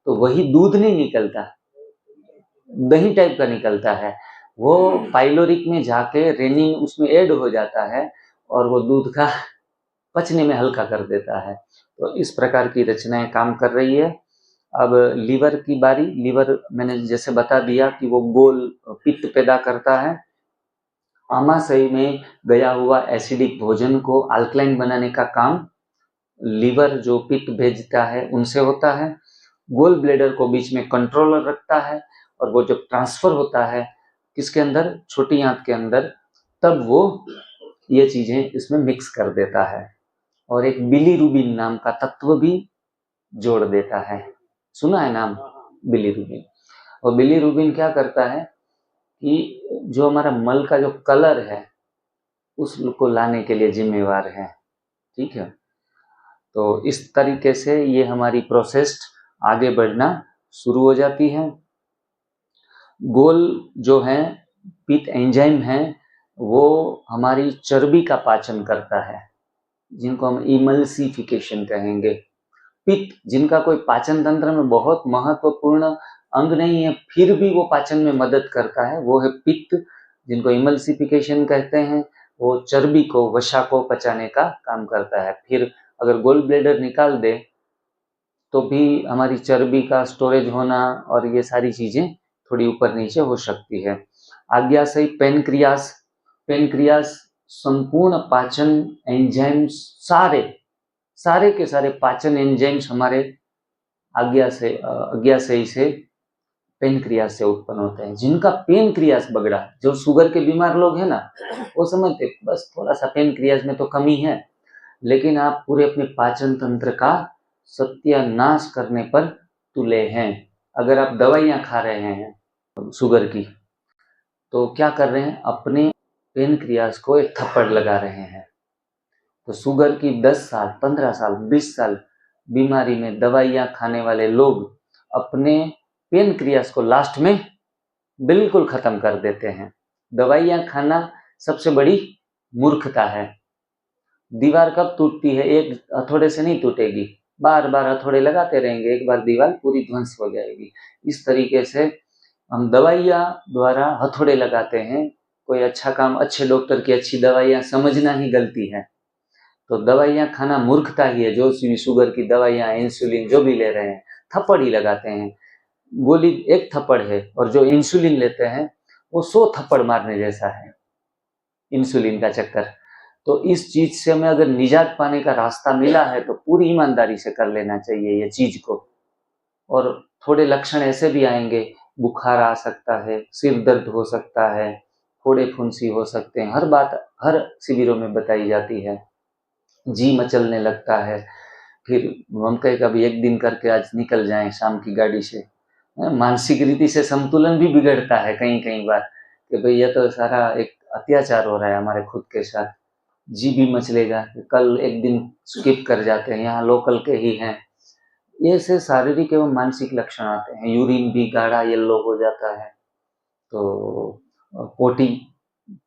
तो वही दूध नहीं निकलता, दही टाइप का निकलता है। वो पाइलोरिक में जाके रेनिन उसमें ऐड हो जाता है और वो दूध का पचने में हल्का कर देता है। तो इस प्रकार की रचनाएं काम कर रही है। अब लीवर की बारी। लीवर मैंने जैसे बता दिया कि वो गोल पित्त पैदा करता है। आमाशय में गया हुआ एसिडिक भोजन को अल्कलाइन बनाने का काम लीवर जो पित्त भेजता है उनसे होता है। गोल ब्लेडर को बीच में कंट्रोलर रखता है, और वो जब ट्रांसफर होता है किसके अंदर? छोटी आंत के अंदर, तब वो ये चीजें इसमें मिक्स कर देता है, और एक बिलीरुबिन नाम का तत्व भी जोड़ देता है। सुना है नाम बिलीरुबिन? और बिलीरुबिन क्या करता है कि जो हमारा मल का जो कलर है उसको लाने के लिए जिम्मेवार है। ठीक है, तो इस तरीके से ये हमारी प्रोसेस आगे बढ़ना शुरू हो जाती है। गोल जो है पित्त एंजाइम है, वो हमारी चर्बी का पाचन करता है, जिनको हम इमल्सिफिकेशन कहेंगे। पित्त जिनका कोई पाचन तंत्र में बहुत महत्वपूर्ण अंग नहीं है, फिर भी वो पाचन में मदद करता है, वो है पित्त, जिनको इमल्सिफिकेशन कहते हैं। वो चर्बी को, वसा को पचाने का काम करता है। फिर अगर गोल ब्लेडर निकाल दे तो भी हमारी चर्बी का स्टोरेज होना और ये सारी चीजें थोड़ी ऊपर नीचे हो सकती है। आज्ञाशयी पेनक्रियास, पेनक्रियास संपूर्ण पाचन एंजाइम्स, सारे के सारे पाचन एंजाइम्स हमारे आज्ञाशयी से पेनक्रियास से उत्पन्न होते हैं। जिनका पेनक्रियास बगड़ा, जो शुगर के बीमार लोग हैं ना, वो समझते बस थोड़ा सा पेनक्रियास में तो कमी है, लेकिन आप पूरे अपने पाचन तंत्र का सत्यानाश करने पर तुले हैं। अगर आप दवाइयां खा रहे हैं शुगर की, तो क्या कर रहे हैं, अपने पेनक्रियास को एक थप्पड़ लगा रहे हैं। तो शुगर की 10 साल, 15 साल, 20 साल बीमारी में दवाइयां खाने वाले लोग अपने पेनक्रियास को लास्ट में बिल्कुल खत्म कर देते हैं। दवाइयां खाना सबसे बड़ी मूर्खता है। दीवार कब टूटती है? एक हथौड़े से नहीं टूटेगी, बार बार हथौड़े लगाते रहेंगे, एक बार दीवार पूरी ध्वंस हो जाएगी। इस तरीके से हम दवाइयां द्वारा हथौड़े लगाते हैं। कोई अच्छा काम, अच्छे डॉक्टर की अच्छी दवाइयां समझना ही गलती है। तो दवाइयां खाना मूर्खता ही है। जो शुगर की दवाइयां, इंसुलिन जो भी ले रहे हैं, थप्पड़ ही लगाते हैं। गोली एक थप्पड़ है और जो इंसुलिन लेते हैं वो 100 थप्पड़ मारने जैसा है, इंसुलिन का चक्कर। तो इस चीज से हमें अगर निजात पाने का रास्ता मिला है तो पूरी ईमानदारी से कर लेना चाहिए ये चीज को। और थोड़े लक्षण ऐसे भी आएंगे, बुखार आ सकता है, सिर दर्द हो सकता है, फोड़े फुंसी हो सकते हैं। हर बात हर शिविरों में बताई जाती है। जी मचलने लगता है। फिर हम कहे कभी एक दिन करके आज निकल जाएं शाम की गाड़ी से। मानसिक रीति से संतुलन भी बिगड़ता है कई बार कि भाई ये तो सारा एक अत्याचार हो रहा है हमारे खुद के साथ। जी भी मचलेगा, कल एक दिन स्किप कर जाते हैं, यहाँ लोकल के ही हैं। ये से शारीरिक एवं मानसिक लक्षण आते हैं। यूरिन भी गाढ़ा येलो हो जाता है। तो पोटी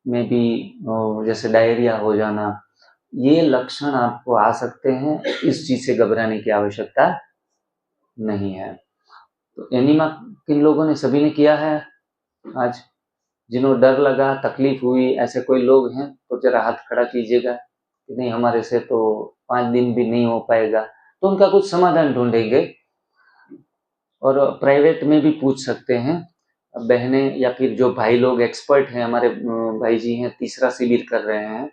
में भी जैसे डायरिया हो जाना, ये लक्षण आपको आ सकते हैं। इस चीज से घबराने की आवश्यकता नहीं है। तो एनीमा किन लोगों ने, सभी ने किया है आज? जिन्हों डर लगा, तकलीफ हुई, ऐसे कोई लोग हैं तो जरा हाथ खड़ा कीजिएगा कि नहीं हमारे से तो 5 दिन भी नहीं हो पाएगा। तो उनका कुछ समाधान ढूंढेंगे और प्राइवेट में भी पूछ सकते हैं। बहनें या फिर जो भाई लोग एक्सपर्ट हैं, हमारे भाई जी हैं, तीसरा शिविर कर रहे हैं,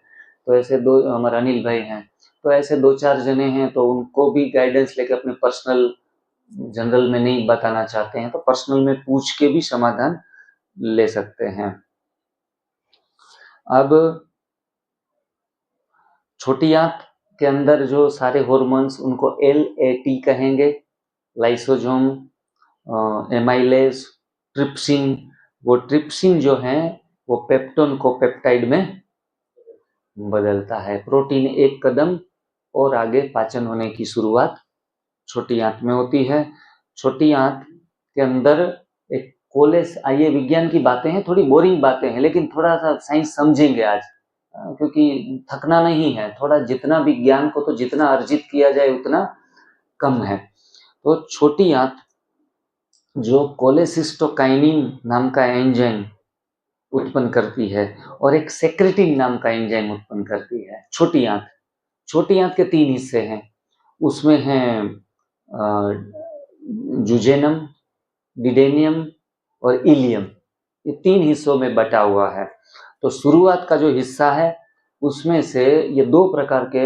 तो ऐसे दो हमारे अनिल भाई हैं, तो ऐसे 2-4 जने हैं, तो उनको भी गाइडेंस लेके अपने पर्सनल, जनरल में नहीं बताना चाहते हैं तो पर्सनल में पूछ के भी समाधान ले सकते हैं। अब छोटी आंत के अंदर जो सारे हॉर्मोन्स, उनको LAT कहेंगे, लाइसोसोम, एमाइलेज, ट्रिप्सिन। वो ट्रिप्सिन जो है वो पेप्टोन को पेप्टाइड में बदलता है। प्रोटीन एक कदम और आगे पाचन होने की शुरुआत छोटी आंत में होती है। छोटी आंत के अंदर एक कोलेस, ये विज्ञान की बातें हैं, थोड़ी बोरिंग बातें हैं, लेकिन थोड़ा सा साइंस समझेंगे आज, क्योंकि थकना नहीं है। थोड़ा जितना भी ज्ञान को तो जितना अर्जित किया जाए उतना कम है। तो छोटी आंत जो कोलेसिस्टोकाइनिन नाम का एंजाइम उत्पन्न करती है और एक सेक्रेटिन नाम का एंजाइम उत्पन्न करती है। छोटी आंत के 3 हिस्से हैं। उसमें हैं जुजेनम, डिडेनियम और इलियम। ये 3 हिस्सों में बटा हुआ है। तो शुरुआत का जो हिस्सा है उसमें से ये 2 प्रकार के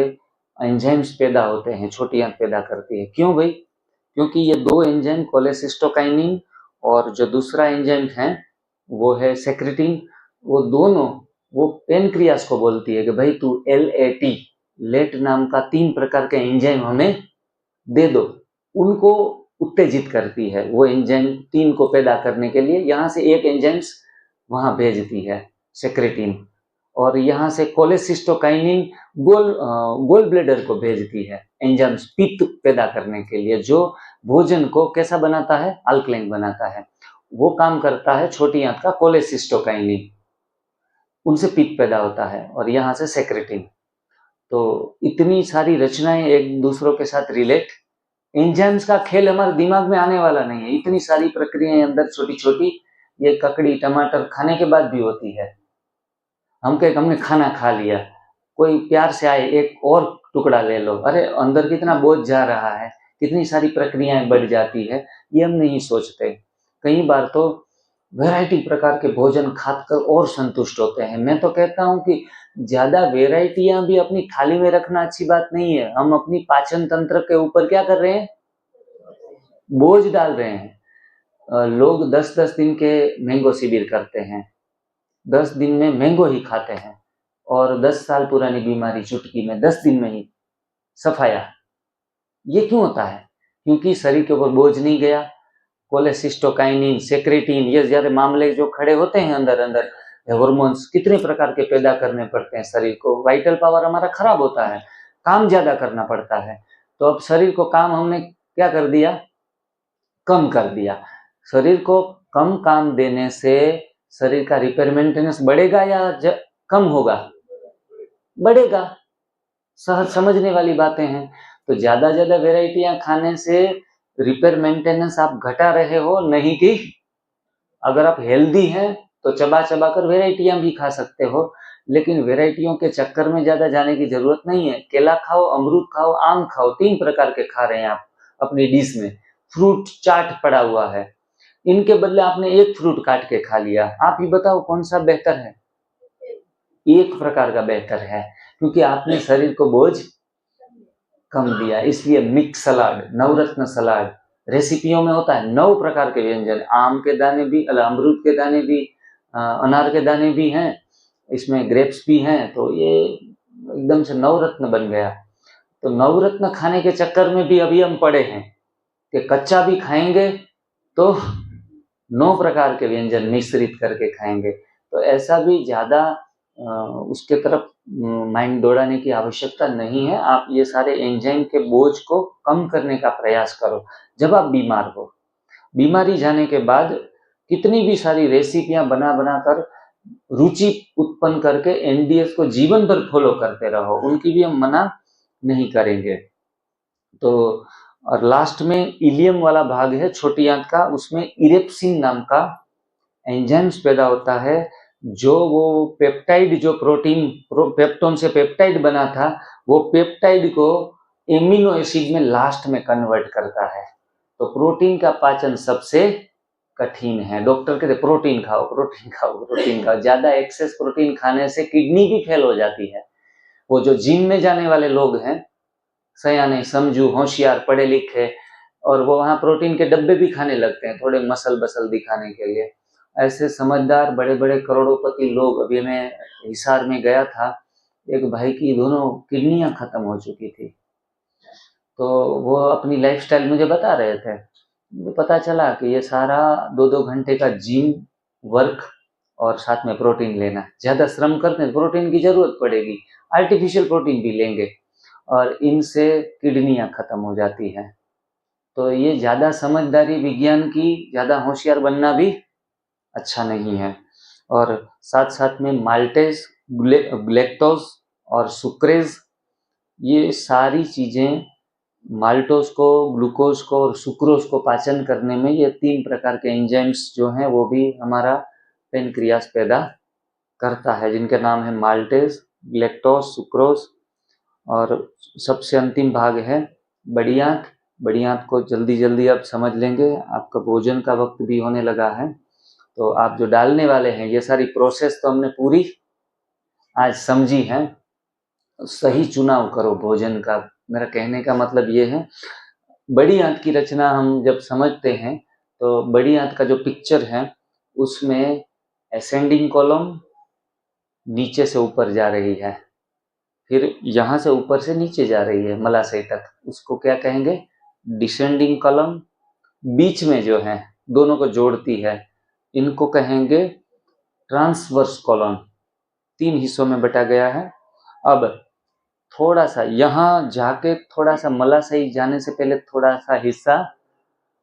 एंजाइम्स पैदा होते हैं, छोटी आंत पैदा करती है। क्यों भाई? क्योंकि ये 2 एंजाइम, कोलेसिस्टोकाइनिन और जो दूसरा एंजाइम है वो है सेक्रेटिन, वो दोनों वो पेनक्रियास को बोलती है कि भाई तू LAT, लेट नाम का 3 प्रकार के एंजाइम हमें दे दो। उनको उत्तेजित करती है वो एंजाइम 3 को पैदा करने के लिए। यहाँ से एक एंजाइम्स वहां भेजती है, सेक्रेटिन, और यहाँ से कोलेसिस्टोकाइनिन गोल ब्लेडर को भेजती है एंजाइम्स पित्त पैदा करने के लिए, जो भोजन को कैसा बनाता है, अल्कलाइन बनाता है। वो काम करता है छोटी आंत का कोलेसिस्टोकाइनिन, उनसे पित्त पैदा होता है, और यहाँ से सेक्रेटिन। तो इतनी सारी रचनाएं एक दूसरों के साथ रिलेट, एंजाइम्स का खेल हमारे दिमाग में आने वाला नहीं है। इतनी सारी प्रक्रियाएं अंदर छोटी छोटी, ये ककड़ी टमाटर खाने के बाद भी होती है। हमने खाना खा लिया, कोई प्यार से आए एक और टुकड़ा ले लो, अरे अंदर कितना बोझ जा रहा है, कितनी सारी प्रक्रियाएं बढ़ जाती है, ये हम नहीं सोचते। कई बार तो वैरायटी प्रकार के भोजन खाकर और संतुष्ट होते हैं। मैं तो कहता हूँ कि ज्यादा वेराइटियां भी अपनी थाली में रखना अच्छी बात नहीं है। हम अपनी पाचन तंत्र के ऊपर क्या कर रहे हैं, बोझ डाल रहे हैं। लोग 10-10 दिन के मैंगो शिविर करते हैं, 10 दिन में मैंगो ही खाते हैं, और 10 साल पुरानी बीमारी चुटकी में 10 दिन में ही सफाया। ये क्यों होता है? क्योंकि शरीर के ऊपर बोझ नहीं गया। कोलेसिस्टोकाइनिन, सेक्रेटिन, ये सारे मामले जो खड़े होते हैं अंदर हार्मोन्स कितने प्रकार के पैदा करने पड़ते हैं शरीर को। वाइटल पावर हमारा खराब होता है, काम ज्यादा करना पड़ता है। तो अब शरीर को काम हमने क्या कर दिया, कम कर दिया। शरीर को कम काम देने से शरीर का रिपेयर मेंटेनेंस बढ़ेगा या कम होगा? बढ़ेगा। सहज समझने वाली बातें हैं। तो ज्यादा वेराइटियां खाने से रिपेयर मेंटेनेंस आप घटा रहे हो, नहीं कि अगर आप हेल्दी हैं तो चबा कर वेराइटियां भी खा सकते हो, लेकिन वेराइटियों के चक्कर में ज्यादा जाने की जरूरत नहीं है। केला खाओ, अमरूद खाओ, आम खाओ, 3 प्रकार के खा रहे हैं आप अपनी डिश में। फ्रूट चाट पड़ा हुआ है, इनके बदले आपने एक फ्रूट काट के खा लिया। आप ही बताओ कौन सा बेहतर है? एक प्रकार का बेहतर है, क्योंकि आपने शरीर को बोझ कम दिया। इसलिए मिक्स सलाद, नवरत्न सलाद रेसिपियों में होता है 9 प्रकार के व्यंजन। आम के दाने भी, अमरूद के दाने भी, अनार के दाने भी हैं, इसमें ग्रेप्स भी हैं। तो ये एकदम से नवरत्न बन गया। तो नवरत्न खाने के चक्कर में भी अभी हम पड़े हैं कि कच्चा भी खाएंगे तो 9 प्रकार के व्यंजन मिश्रित करके खाएंगे। तो ऐसा भी ज्यादा उसके तरफ माइंड दौड़ाने की आवश्यकता नहीं है। आप ये सारे एंजाइम के बोझ को कम करने का प्रयास करो। जब आप बीमार हो, बीमारी जाने के बाद कितनी भी सारी रेसिपियां बना कर रुचि उत्पन्न करके एनडीएस को जीवन भर फॉलो करते रहो, उनकी भी हम मना नहीं करेंगे। तो और लास्ट में इलियम वाला भाग है छोटी आंत का, उसमें इरेप्सिन नाम का एंजाइम्स पैदा होता है, जो वो पेप्टाइड, जो प्रोटीन पेप्टोन से पेप्टाइड बना था, वो पेप्टाइड को एमिनो एसिड में लास्ट में कन्वर्ट करता है। तो प्रोटीन का पाचन सबसे कठिन है। डॉक्टर कहते प्रोटीन खाओ, प्रोटीन खाओ, प्रोटीन खाओ। ज्यादा एक्सेस प्रोटीन खाने से किडनी भी फेल हो जाती है। वो जो जिम में जाने वाले लोग हैं, सयाने, समझू, होशियार, पढ़े लिखे, और वो वहां प्रोटीन के डब्बे भी खाने लगते हैं थोड़े मसल बसल दिखाने के लिए। ऐसे समझदार बड़े बड़े करोड़ोंपति लोग, अभी मैं हिसार में गया था, एक भाई की दोनों किडनियां खत्म हो चुकी थी। तो वो अपनी लाइफस्टाइल मुझे बता रहे थे। मुझे पता चला कि ये सारा 2-2 घंटे का जिम वर्क और साथ में प्रोटीन लेना। ज्यादा श्रम करते हैं, प्रोटीन की जरूरत पड़ेगी, आर्टिफिशियल प्रोटीन भी लेंगे, और इनसे किडनियां खत्म हो जाती हैं। तो ये ज्यादा समझदारी, विज्ञान की ज्यादा होशियार बनना भी अच्छा नहीं है। और साथ साथ में माल्टेज, ग्लेक्टोज और सुक्रेज, ये सारी चीजें माल्टोज को, ग्लूकोज को और सुक्रोज को पाचन करने में ये 3 प्रकार के एंजाइम्स जो हैं वो भी हमारा पेनक्रियास पैदा करता है, जिनके नाम है माल्टेज, ग्लेक्टोज, सुक्रोज। और सबसे अंतिम भाग है बड़ी आंत। बड़ी आंत को जल्दी अब समझ लेंगे, आपका भोजन का वक्त भी होने लगा है। तो आप जो डालने वाले हैं, ये सारी प्रोसेस तो हमने पूरी आज समझी है। सही चुनाव करो भोजन का, मेरा कहने का मतलब ये है। बड़ी आंत की रचना हम जब समझते हैं तो बड़ी आंत का जो पिक्चर है उसमें असेंडिंग कॉलम नीचे से ऊपर जा रही है, फिर यहाँ से ऊपर से नीचे जा रही है मलाशय तक, उसको क्या कहेंगे? Descending column. बीच में जो है दोनों को जोड़ती है, इनको कहेंगे ट्रांसवर्स कॉलम। 3 हिस्सों में बटा गया है। अब थोड़ा सा यहाँ जाके थोड़ा सा मलाशय जाने से पहले थोड़ा सा हिस्सा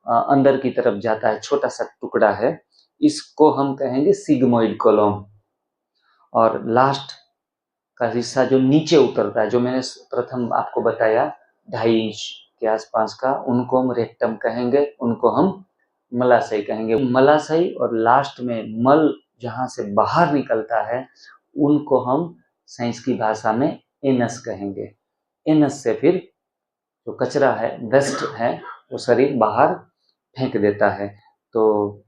अंदर की तरफ जाता है, छोटा सा टुकड़ा है, इसको हम कहेंगे सिग्मोइड कॉलम। और लास्ट का हिस्सा जो नीचे उतरता है, जो मैंने प्रथम आपको बताया 2.5 इंच के आसपास का, उनको हम रेक्टम कहेंगे, उनको हम मलाशय कहेंगे। मलाशय और लास्ट में मल जहाँ से बाहर निकलता है उनको हम साइंस की भाषा में एनस कहेंगे। एनस से फिर जो कचरा है, वेस्ट है, वो शरीर बाहर फेंक देता है। तो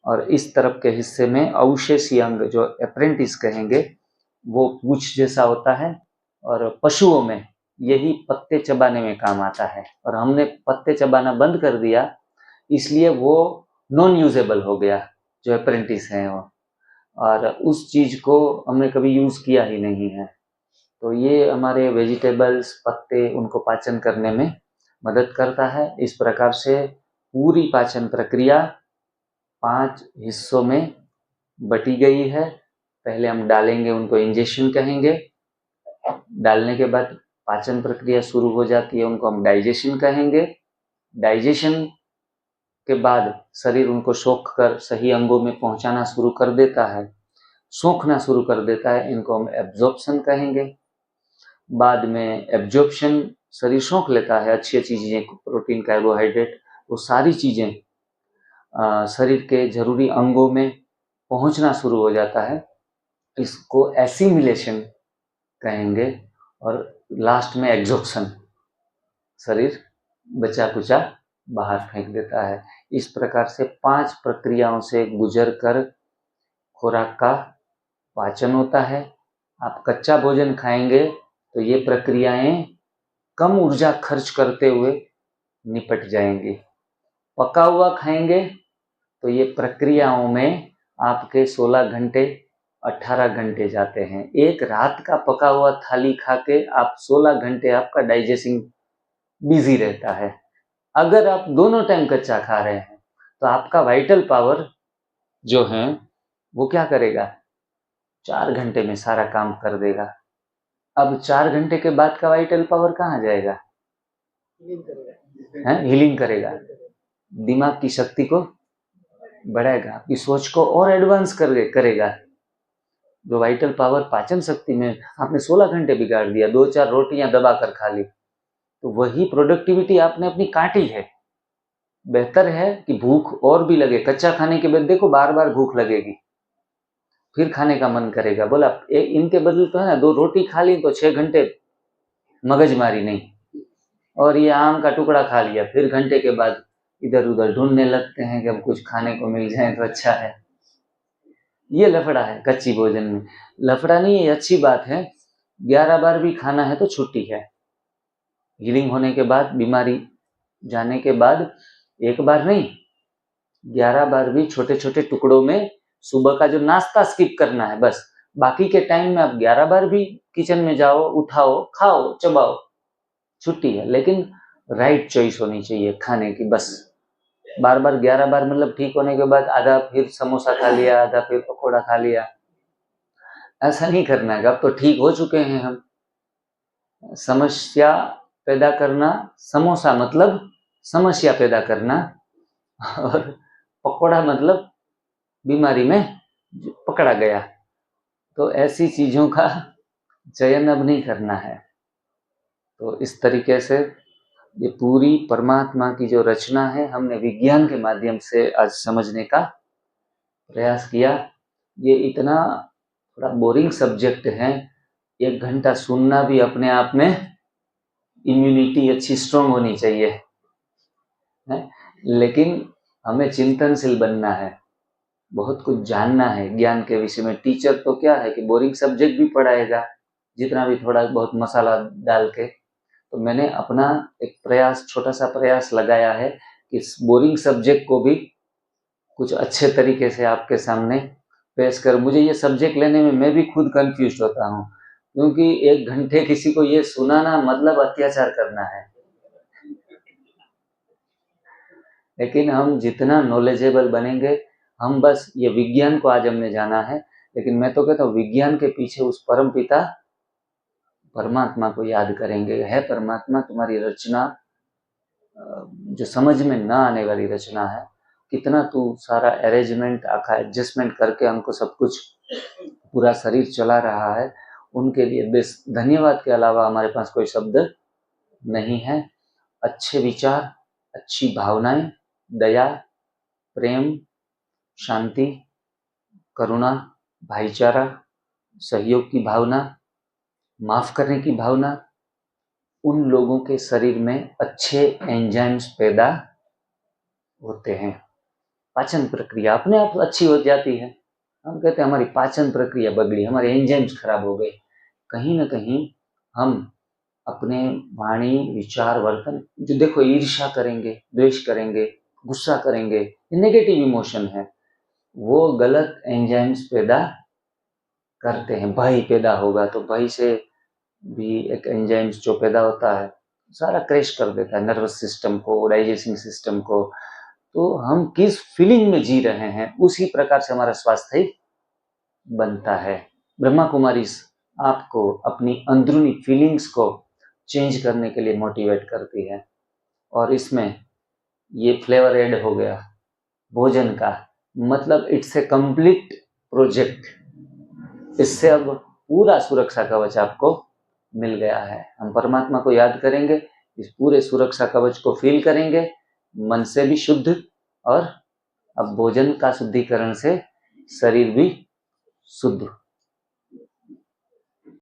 और इस तरफ के हिस्से में अवशेषीय अंग जो अप्रेंटिस कहेंगे वो पूंछ जैसा होता है, और पशुओं में यही पत्ते चबाने में काम आता है, और हमने पत्ते चबाना बंद कर दिया इसलिए वो नॉन यूजेबल हो गया जो अप्रेंटिस है वो, और उस चीज को हमने कभी यूज किया ही नहीं है। तो ये हमारे वेजिटेबल्स, पत्ते, उनको पाचन करने में मदद करता है। इस प्रकार से पूरी पाचन प्रक्रिया 5 हिस्सों में बटी गई है। पहले हम डालेंगे, उनको इंजेक्शन कहेंगे। डालने के बाद पाचन प्रक्रिया शुरू हो जाती है, उनको हम डाइजेशन कहेंगे। डाइजेशन के बाद शरीर उनको सोख कर सही अंगों में पहुंचाना शुरू कर देता है, सोखना शुरू कर देता है, इनको हम एब्जॉर्प्शन कहेंगे। बाद में एब्जॉर्प्शन, शरीर सोख लेता है अच्छी अच्छी चीजें, प्रोटीन, कार्बोहाइड्रेट, वो सारी चीजें शरीर के जरूरी अंगों में पहुंचना शुरू हो जाता है, इसको एसिमिलेशन कहेंगे। और लास्ट में एग्जॉर्प्शन, शरीर बचा कुचा बाहर फेंक देता है। इस प्रकार से 5 प्रक्रियाओं से गुजर कर खुराक का पाचन होता है। आप कच्चा भोजन खाएंगे तो ये प्रक्रियाएं कम ऊर्जा खर्च करते हुए निपट जाएंगी। पका हुआ खाएंगे तो ये प्रक्रियाओं में आपके 16 घंटे 18 घंटे जाते हैं। एक रात का पका हुआ थाली खा के आप 16 घंटे आपका डाइजेस्टिंग बिजी रहता है। अगर आप दोनों टाइम कच्चा खा रहे हैं तो आपका वाइटल पावर जो है वो क्या करेगा, 4 घंटे में सारा काम कर देगा। अब 4 घंटे के बाद का वाइटल पावर कहाँ जाएगा? हीलिंग करेगा, दिमाग की शक्ति को बढ़ाएगा, आपकी सोच को और एडवांस करेगा। जो वाइटल पावर पाचन शक्ति में आपने 16 घंटे बिगाड़ दिया, 2-4 रोटियां दबा कर खा ली, तो वही प्रोडक्टिविटी आपने अपनी काटी है। बेहतर है कि भूख और भी लगे, कच्चा खाने के बाद देखो बार बार भूख लगेगी, फिर खाने का मन करेगा। बोला इनके बदले तो है ना 2 रोटी खा ली तो 6 घंटे मगजमारी नहीं, और ये आम का टुकड़ा खा लिया, फिर घंटे के बाद इधर उधर ढूंढने लगते हैं कि अब कुछ खाने को मिल जाए तो अच्छा है। ये लफड़ा है कच्ची भोजन में। लफड़ा नहीं, ये अच्छी बात है। 11 बार भी खाना है तो छुट्टी है। हीलिंग होने के बाद, बीमारी जाने के बाद एक बार नहीं, 11 बार भी छोटे छोटे टुकड़ों में सुबह का जो नाश्ता स्किप करना है बस। बाकी के टाइम में आप 11 बार भी किचन में जाओ, उठाओ, खाओ, चबाओ, छुट्टी है। लेकिन राइट चॉइस होनी चाहिए खाने की बस। बार बार 11 बार मतलब ठीक होने के बाद आधा फिर समोसा खा लिया, आधा फिर पकौड़ा खा लिया, ऐसा नहीं करना है। अब तो ठीक हो चुके हैं हम। समस्या पैदा करना, समोसा मतलब समस्या पैदा करना, और पकौड़ा मतलब बीमारी में पकड़ा गया। तो ऐसी चीजों का चयन अब नहीं करना है। तो इस तरीके से ये पूरी परमात्मा की जो रचना है, हमने विज्ञान के माध्यम से आज समझने का प्रयास किया। ये इतना थोड़ा बोरिंग सब्जेक्ट है, 1 घंटा सुनना भी अपने आप में इम्यूनिटी अच्छी स्ट्रांग होनी चाहिए है? लेकिन हमें चिंतनशील बनना है, बहुत कुछ जानना है ज्ञान के विषय में। टीचर तो क्या है कि बोरिंग सब्जेक्ट भी पढ़ाएगा, जितना भी थोड़ा बहुत मसाला डाल के। तो मैंने अपना एक प्रयास, छोटा सा प्रयास लगाया है कि इस बोरिंग सब्जेक्ट को भी कुछ अच्छे तरीके से आपके सामने पेश कर। मुझे ये सब्जेक्ट लेने में मैं भी खुद कंफ्यूज होता हूँ, क्योंकि 1 घंटे किसी को ये सुनाना मतलब अत्याचार करना है। लेकिन हम जितना नॉलेजेबल बनेंगे, हम बस ये विज्ञान को आज हमने जाना है, लेकिन मैं तो कहता हूँ विज्ञान के पीछे उस परम पिता परमात्मा को याद करेंगे। है परमात्मा, तुम्हारी रचना जो समझ में ना आने वाली रचना है, कितना तू सारा अरेंजमेंट, आखा एडजस्टमेंट करके हमको सब कुछ, पूरा शरीर चला रहा है। उनके लिए बस धन्यवाद के अलावा हमारे पास कोई शब्द नहीं है। अच्छे विचार, अच्छी भावनाएं, दया, प्रेम, शांति, करुणा, भाईचारा, सहयोग की भावना, माफ करने की भावना, उन लोगों के शरीर में अच्छे एंजाइम्स पैदा होते हैं। पाचन प्रक्रिया अपने आप अच्छी हो जाती है। हम कहते हैं हमारी पाचन प्रक्रिया बिगड़ी, हमारे एंजाइम्स खराब हो गए। कहीं ना कहीं हम अपने वाणी, विचार, वर्तन, जो देखो ईर्ष्या करेंगे, द्वेष करेंगे, गुस्सा करेंगे, नेगेटिव इमोशन है, वो गलत एंजाइम्स पैदा करते हैं। भय पैदा होगा तो भय से भी एक एंजाइम्स जो पैदा होता है सारा क्रैश कर देता है नर्वस सिस्टम को, डाइजेस्टिंग सिस्टम को। तो हम किस फीलिंग में जी रहे हैं उसी प्रकार से हमारा स्वास्थ्य बनता है। ब्रह्मा कुमारी आपको अपनी अंदरूनी फीलिंग्स को चेंज करने के लिए मोटिवेट करती है, और इसमें ये फ्लेवर ऐड हो गया भोजन का, मतलब इट्स ए कंप्लीट प्रोजेक्ट। इससे अब पूरा सुरक्षा कवच आपको मिल गया है। हम परमात्मा को याद करेंगे, इस पूरे सुरक्षा कवच को फील करेंगे, मन से भी शुद्ध, और अब भोजन का शुद्धिकरण से शरीर भी शुद्ध